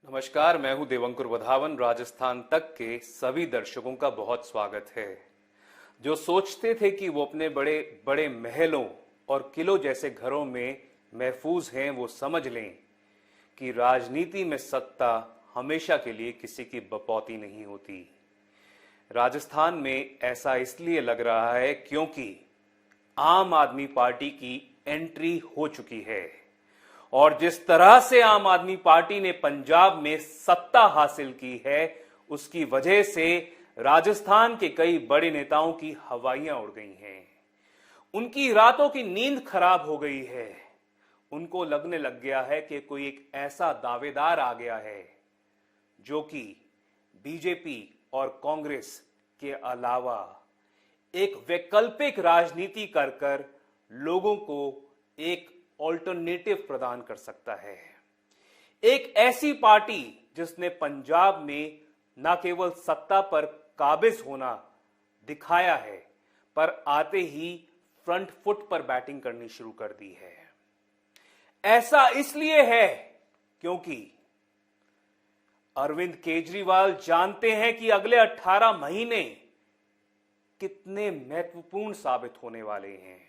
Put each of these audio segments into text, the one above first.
नमस्कार, मैं हूं देवंकुर वधावन। राजस्थान तक के सभी दर्शकों का बहुत स्वागत है। जो सोचते थे कि वो अपने बड़े बड़े महलों और किलों जैसे घरों में महफूज हैं, वो समझ लें कि राजनीति में सत्ता हमेशा के लिए किसी की बपौती नहीं होती। राजस्थान में ऐसा इसलिए लग रहा है क्योंकि आम आदमी पार्टी की एंट्री हो चुकी है और जिस तरह से आम आदमी पार्टी ने पंजाब में सत्ता हासिल की है, उसकी वजह से राजस्थान के कई बड़े नेताओं की हवाइयां उड़ गई हैं। उनकी रातों की नींद खराब हो गई है। उनको लगने लग गया है कि कोई एक ऐसा दावेदार आ गया है जो कि बीजेपी और कांग्रेस के अलावा एक वैकल्पिक राजनीति कर लोगों को एक ऑल्टरनेटिव प्रदान कर सकता है। एक ऐसी पार्टी जिसने पंजाब में न केवल सत्ता पर काबिज होना दिखाया है, पर आते ही फ्रंट फुट पर बैटिंग करनी शुरू कर दी है। ऐसा इसलिए है क्योंकि अरविंद केजरीवाल जानते हैं कि अगले 18 महीने कितने महत्वपूर्ण साबित होने वाले हैं।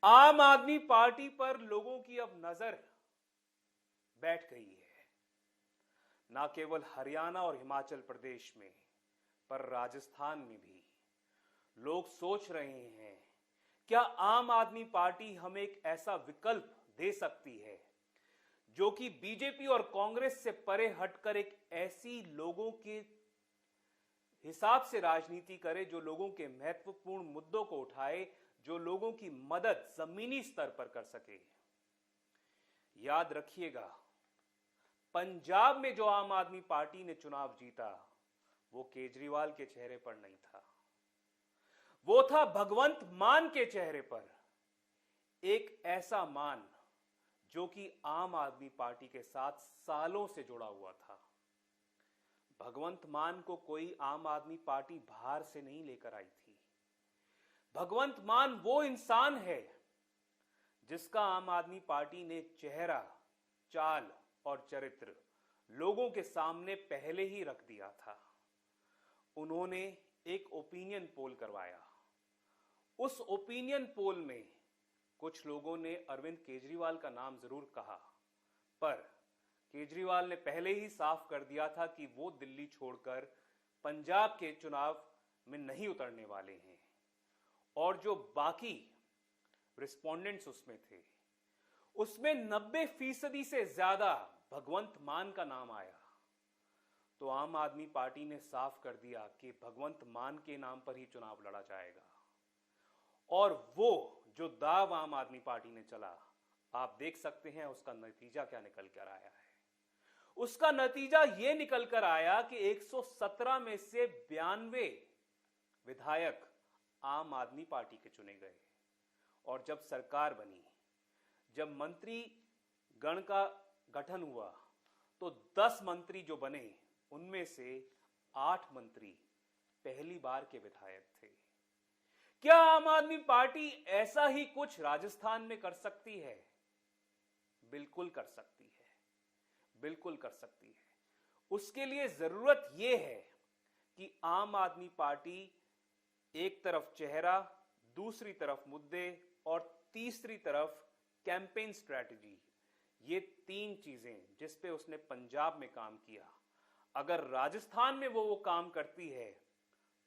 आम आदमी पार्टी पर लोगों की अब नजर बैठ गई है, ना केवल हरियाणा और हिमाचल प्रदेश में, पर राजस्थान में भी। लोग सोच रहे हैं, क्या आम आदमी पार्टी हमें एक ऐसा विकल्प दे सकती है जो कि बीजेपी और कांग्रेस से परे हटकर एक ऐसी लोगों के हिसाब से राजनीति करे, जो लोगों के महत्वपूर्ण मुद्दों को उठाए, जो लोगों की मदद जमीनी स्तर पर कर सके। याद रखिएगा, पंजाब में जो आम आदमी पार्टी ने चुनाव जीता, वो केजरीवाल के चेहरे पर नहीं था, वो था भगवंत मान के चेहरे पर। एक ऐसा मान जो कि आम आदमी पार्टी के साथ सालों से जुड़ा हुआ था। भगवंत मान को कोई आम आदमी पार्टी बाहर से नहीं लेकर आई थी। भगवंत मान वो इंसान है जिसका आम आदमी पार्टी ने चेहरा, चाल और चरित्र लोगों के सामने पहले ही रख दिया था। उन्होंने एक ओपिनियन पोल करवाया। उस ओपिनियन पोल में कुछ लोगों ने अरविंद केजरीवाल का नाम जरूर कहा, पर केजरीवाल ने पहले ही साफ कर दिया था कि वो दिल्ली छोड़कर पंजाब के चुनाव में नहीं उतरने वाले हैं। और जो बाकी रिस्पोंडेंट्स उसमें थे, उसमें 90% से ज्यादा भगवंत मान का नाम आया। तो आम आदमी पार्टी ने साफ कर दिया कि भगवंत मान के नाम पर ही चुनाव लड़ा जाएगा। और वो जो दाव आम आदमी पार्टी ने चला, आप देख सकते हैं उसका नतीजा क्या निकल कर आया है। उसका नतीजा यह निकल कर आया कि 117 में से 92 विधायक आम आदमी पार्टी के चुने गए। और जब सरकार बनी, जब मंत्री गण का गठन हुआ, तो 10 मंत्री जो बने, उनमें से 8 मंत्री पहली बार के विधायक थे। क्या आम आदमी पार्टी ऐसा ही कुछ राजस्थान में कर सकती है? बिल्कुल कर सकती है, बिल्कुल कर सकती है। उसके लिए जरूरत यह है कि आम आदमी पार्टी एक तरफ चेहरा, दूसरी तरफ मुद्दे और तीसरी तरफ कैंपेन स्ट्रेटजी, ये 3 चीजें जिस पे उसने पंजाब में काम किया, अगर राजस्थान में वो काम करती है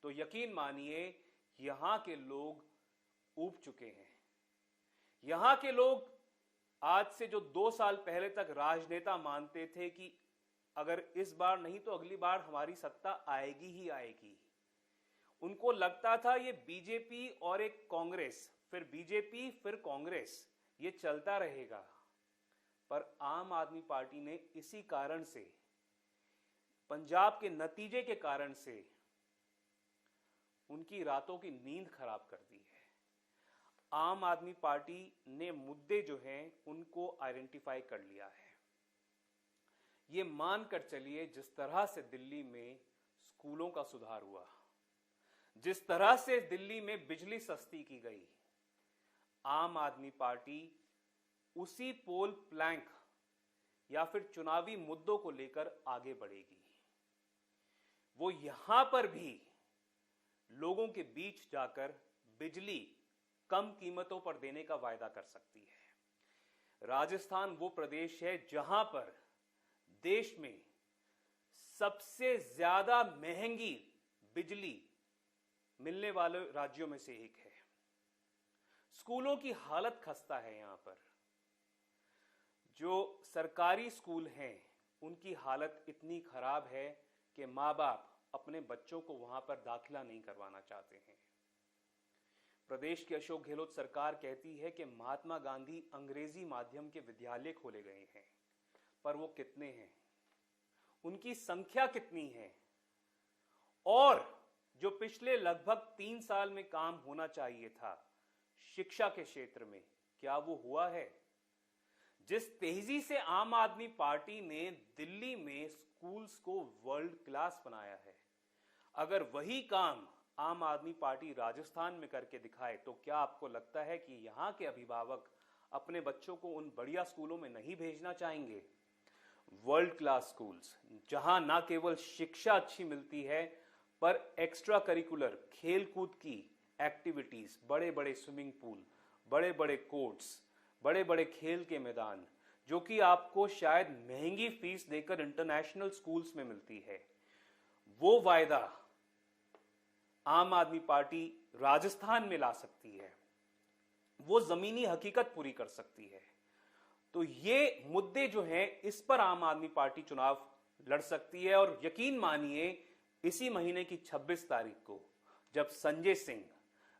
तो यकीन मानिए यहां के लोग ऊब चुके हैं। यहां के लोग आज से जो 2 साल पहले तक राजनेता मानते थे कि अगर इस बार नहीं तो अगली बार हमारी सत्ता आएगी ही आएगी, उनको लगता था ये बीजेपी और एक कांग्रेस, फिर बीजेपी फिर कांग्रेस, ये चलता रहेगा। पर आम आदमी पार्टी ने इसी कारण से, पंजाब के नतीजे के कारण से, उनकी रातों की नींद खराब कर दी है। आम आदमी पार्टी ने मुद्दे जो हैं उनको आइडेंटिफाई कर लिया है। ये मानकर चलिए, जिस तरह से दिल्ली में स्कूलों का सुधार हुआ, जिस तरह से दिल्ली में बिजली सस्ती की गई, आम आदमी पार्टी उसी पोल प्लैंक या फिर चुनावी मुद्दों को लेकर आगे बढ़ेगी। वो यहां पर भी लोगों के बीच जाकर बिजली कम कीमतों पर देने का वायदा कर सकती है। राजस्थान वो प्रदेश है जहां पर देश में सबसे ज्यादा महंगी बिजली मिलने वाले राज्यों में से एक है। स्कूलों की हालत खस्ता है। यहां पर जो सरकारी स्कूल हैं उनकी हालत इतनी खराब है कि मां बाप अपने बच्चों को वहां पर दाखिला नहीं करवाना चाहते हैं। प्रदेश की अशोक गहलोत सरकार कहती है कि महात्मा गांधी अंग्रेजी माध्यम के विद्यालय खोले गए हैं, पर वो कितने हैं, उनकी संख्या कितनी है, और जो पिछले लगभग 3 साल में काम होना चाहिए था शिक्षा के क्षेत्र में, क्या वो हुआ है? जिस तेजी से आम आदमी पार्टी ने दिल्ली में स्कूल्स को वर्ल्ड क्लास बनाया है, अगर वही काम आम आदमी पार्टी राजस्थान में करके दिखाए तो क्या आपको लगता है कि यहां के अभिभावक अपने बच्चों को उन बढ़िया स्कूलों में नहीं भेजना चाहेंगे? वर्ल्ड क्लास स्कूल्स जहां ना केवल शिक्षा अच्छी मिलती है पर एक्स्ट्रा करिकुलर खेलकूद की एक्टिविटीज, बड़े बड़े स्विमिंग पूल, बड़े बड़े कोर्ट्स, बड़े बड़े खेल के मैदान, जो कि आपको शायद महंगी फीस देकर इंटरनेशनल स्कूल्स में मिलती है, वो वायदा आम आदमी पार्टी राजस्थान में ला सकती है, वो जमीनी हकीकत पूरी कर सकती है। तो ये मुद्दे जो हैं इस पर आम आदमी पार्टी चुनाव लड़ सकती है। और यकीन मानिए इसी महीने की 26 तारीख को जब संजय सिंह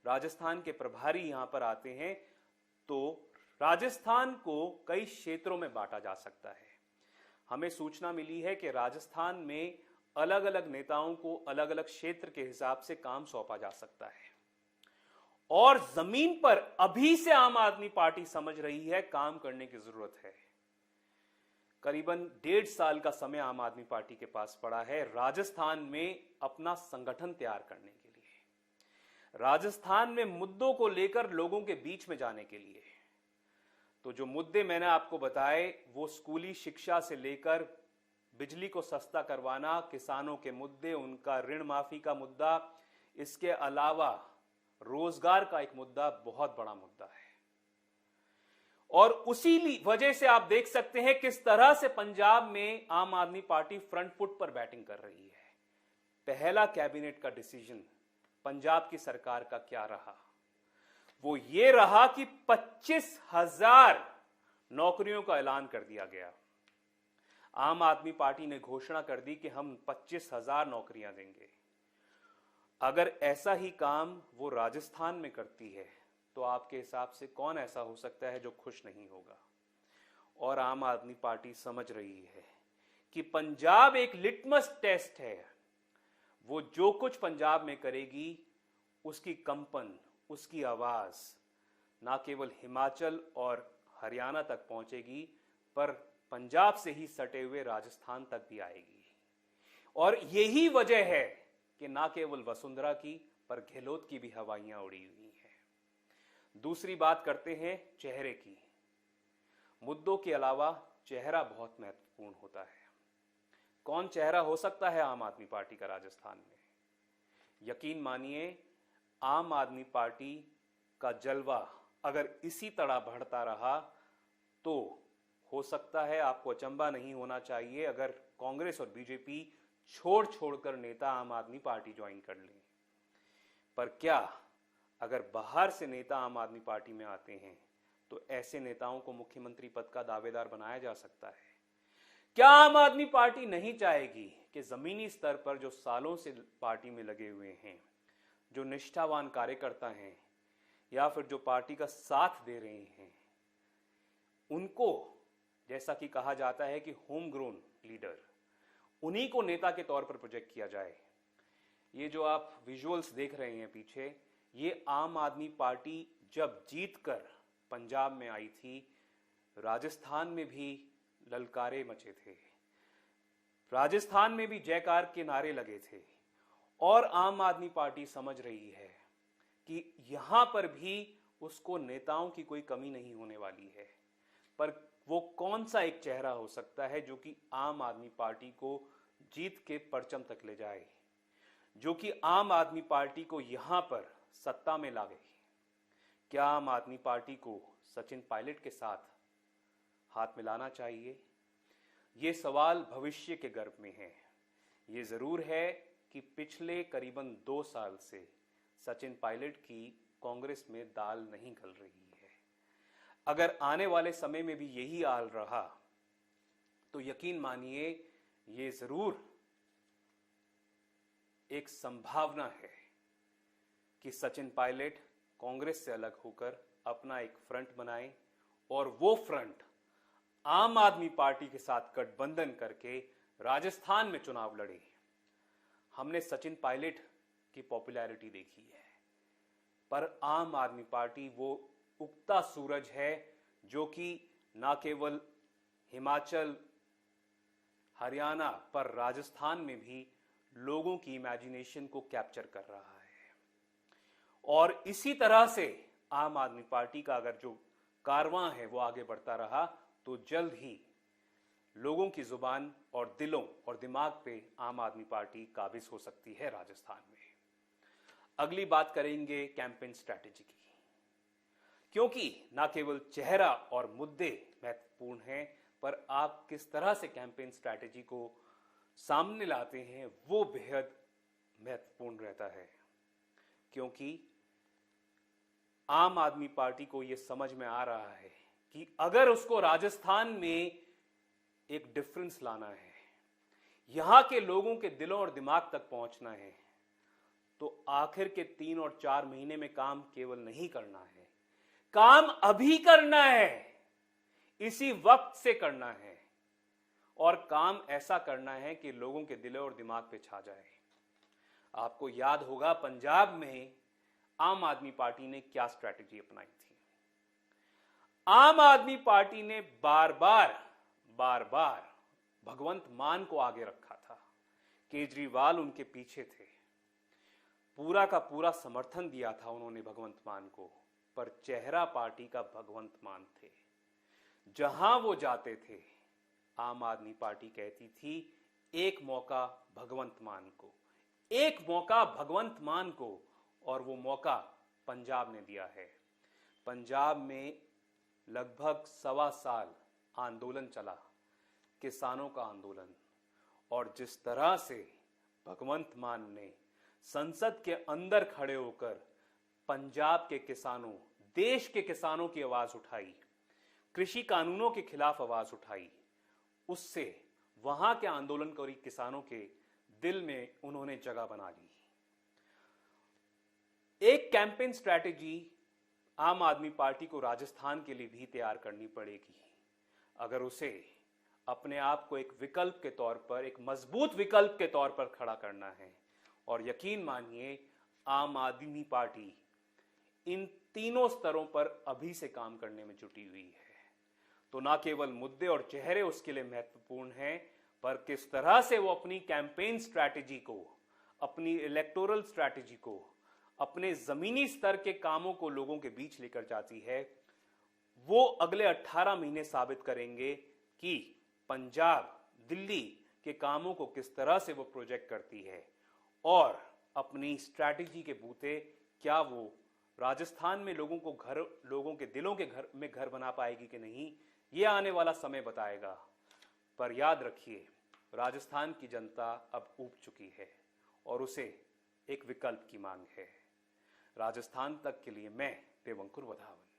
राजस्थान के प्रभारी यहां पर आते हैं तो राजस्थान को कई क्षेत्रों में बांटा जा सकता है। हमें सूचना मिली है कि राजस्थान में अलग अलग नेताओं को अलग अलग क्षेत्र के हिसाब से काम सौंपा जा सकता है, और जमीन पर अभी से आम आदमी पार्टी समझ रही है काम करने की जरूरत है। करीबन 1.5 साल का समय आम आदमी पार्टी के पास पड़ा है राजस्थान में अपना संगठन तैयार करने के लिए, राजस्थान में मुद्दों को लेकर लोगों के बीच में जाने के लिए। तो जो मुद्दे मैंने आपको बताए वो स्कूली शिक्षा से लेकर बिजली को सस्ता करवाना, किसानों के मुद्दे, उनका ऋण माफी का मुद्दा, इसके अलावा रोजगार का एक मुद्दा बहुत बड़ा मुद्दा है। और उसी वजह से आप देख सकते हैं किस तरह से पंजाब में आम आदमी पार्टी फ्रंट फुट पर बैटिंग कर रही है। पहला कैबिनेट का डिसीजन पंजाब की सरकार का क्या रहा? वो ये रहा कि 25,000 नौकरियों का ऐलान कर दिया गया। आम आदमी पार्टी ने घोषणा कर दी कि हम 25,000 नौकरियां देंगे। अगर ऐसा ही काम वो राजस्थान में करती है तो आपके हिसाब से कौन ऐसा हो सकता है जो खुश नहीं होगा? और आम आदमी पार्टी समझ रही है कि पंजाब एक लिटमस टेस्ट है। वो जो कुछ पंजाब में करेगी उसकी कंपन, उसकी आवाज ना केवल हिमाचल और हरियाणा तक पहुंचेगी पर पंजाब से ही सटे हुए राजस्थान तक भी आएगी। और यही वजह है कि ना केवल वसुंधरा की पर गहलोत की भी हवाइयां उड़ी हुई हैं। दूसरी बात करते हैं चेहरे की। मुद्दों के अलावा चेहरा बहुत महत्वपूर्ण होता है। कौन चेहरा हो सकता है आम आदमी पार्टी का राजस्थान में? यकीन मानिए आम आदमी पार्टी का जलवा अगर इसी तरह बढ़ता रहा तो हो सकता है, आपको अचंभा नहीं होना चाहिए अगर कांग्रेस और बीजेपी छोड़कर नेता आम आदमी पार्टी ज्वाइन कर लें। पर क्या अगर बाहर से नेता आम आदमी पार्टी में आते हैं तो ऐसे नेताओं को मुख्यमंत्री पद का दावेदार बनाया जा सकता है? क्या आम आदमी पार्टी नहीं चाहेगी कि जमीनी स्तर पर जो सालों से पार्टी में लगे हुए हैं, जो निष्ठावान कार्यकर्ता हैं या फिर जो पार्टी का साथ दे रहे हैं, उनको, जैसा कि कहा जाता है कि होम ग्रोन लीडर, उन्हीं को नेता के तौर पर प्रोजेक्ट किया जाए? ये जो आप विजुअल्स देख रहे हैं पीछे, ये आम आदमी पार्टी जब जीतकर पंजाब में आई थी, राजस्थान में भी ललकारे मचे थे, राजस्थान में भी जयकार के नारे लगे थे। और आम आदमी पार्टी समझ रही है कि यहां पर भी उसको नेताओं की कोई कमी नहीं होने वाली है। पर वो कौन सा एक चेहरा हो सकता है जो कि आम आदमी पार्टी को जीत के परचम तक ले जाए, जो कि आम आदमी पार्टी को यहां पर सत्ता में लाए। क्या आम आदमी पार्टी को सचिन पायलट के साथ हाथ मिलाना चाहिए? ये सवाल भविष्य के गर्भ में है। ये जरूर है कि पिछले करीबन 2 साल से सचिन पायलट की कांग्रेस में दाल नहीं गल रही है। अगर आने वाले समय में भी यही हाल रहा तो यकीन मानिए ये जरूर एक संभावना है कि सचिन पायलट कांग्रेस से अलग होकर अपना एक फ्रंट बनाए और वो फ्रंट आम आदमी पार्टी के साथ गठबंधन करके राजस्थान में चुनाव लड़े। हमने सचिन पायलट की पॉपुलैरिटी देखी है, पर आम आदमी पार्टी वो उगता सूरज है जो कि ना केवल हिमाचल, हरियाणा पर राजस्थान में भी लोगों की इमेजिनेशन को कैप्चर कर रहा है। और इसी तरह से आम आदमी पार्टी का अगर जो कारवां है वो आगे बढ़ता रहा तो जल्द ही लोगों की जुबान और दिलों और दिमाग पे आम आदमी पार्टी काबिज हो सकती है राजस्थान में। अगली बात करेंगे कैंपेन स्ट्रैटेजी की, क्योंकि ना केवल चेहरा और मुद्दे महत्वपूर्ण हैं, पर आप किस तरह से कैंपेन स्ट्रैटेजी को सामने लाते हैं वो बेहद महत्वपूर्ण रहता है। क्योंकि आम आदमी पार्टी को यह समझ में आ रहा है कि अगर उसको राजस्थान में एक डिफरेंस लाना है, यहां के लोगों के दिलों और दिमाग तक पहुंचना है, तो आखिर के 3 और 4 महीने में काम केवल नहीं करना है, काम अभी करना है, इसी वक्त से करना है, और काम ऐसा करना है कि लोगों के दिलों और दिमाग पे छा जाए। आपको याद होगा पंजाब में आम आदमी पार्टी ने क्या स्ट्रैटेजी अपनाई थी। आम आदमी पार्टी ने बार बार भगवंत मान को आगे रखा था। केजरीवाल उनके पीछे थे, पूरा का पूरा समर्थन दिया था उन्होंने भगवंत मान को, पर चेहरा पार्टी का भगवंत मान थे। जहां वो जाते थे आम आदमी पार्टी कहती थी एक मौका भगवंत मान को, एक मौका भगवंत मान को, और वो मौका पंजाब ने दिया है। पंजाब में लगभग 1.25 साल आंदोलन चला, किसानों का आंदोलन, और जिस तरह से भगवंत मान ने संसद के अंदर खड़े होकर पंजाब के किसानों, देश के किसानों की आवाज उठाई, कृषि कानूनों के खिलाफ आवाज उठाई, उससे वहां के आंदोलनकारी किसानों के दिल में उन्होंने जगह बना ली। एक कैंपेन स्ट्रैटेजी आम आदमी पार्टी को राजस्थान के लिए भी तैयार करनी पड़ेगी अगर उसे अपने आप को एक विकल्प के तौर पर, एक मजबूत विकल्प के तौर पर खड़ा करना है। और यकीन मानिए आम आदमी पार्टी इन तीनों स्तरों पर अभी से काम करने में जुटी हुई है। तो ना केवल मुद्दे और चेहरे उसके लिए महत्वपूर्ण हैं, पर किस तरह से वो अपनी कैंपेन स्ट्रैटेजी को, अपनी इलेक्टोरल स्ट्रैटेजी को, अपने जमीनी स्तर के कामों को लोगों के बीच लेकर जाती है, वो अगले 18 महीने साबित करेंगे कि पंजाब, दिल्ली के कामों को किस तरह से वो प्रोजेक्ट करती है और अपनी स्ट्रैटेजी के बूते क्या वो राजस्थान में लोगों के दिलों के घर में घर बना पाएगी कि नहीं, ये आने वाला समय बताएगा। पर याद रखिए, राजस्थान की जनता अब ऊब चुकी है और उसे एक विकल्प की मांग है। राजस्थान तक के लिए मैं देवंकुर वधावन।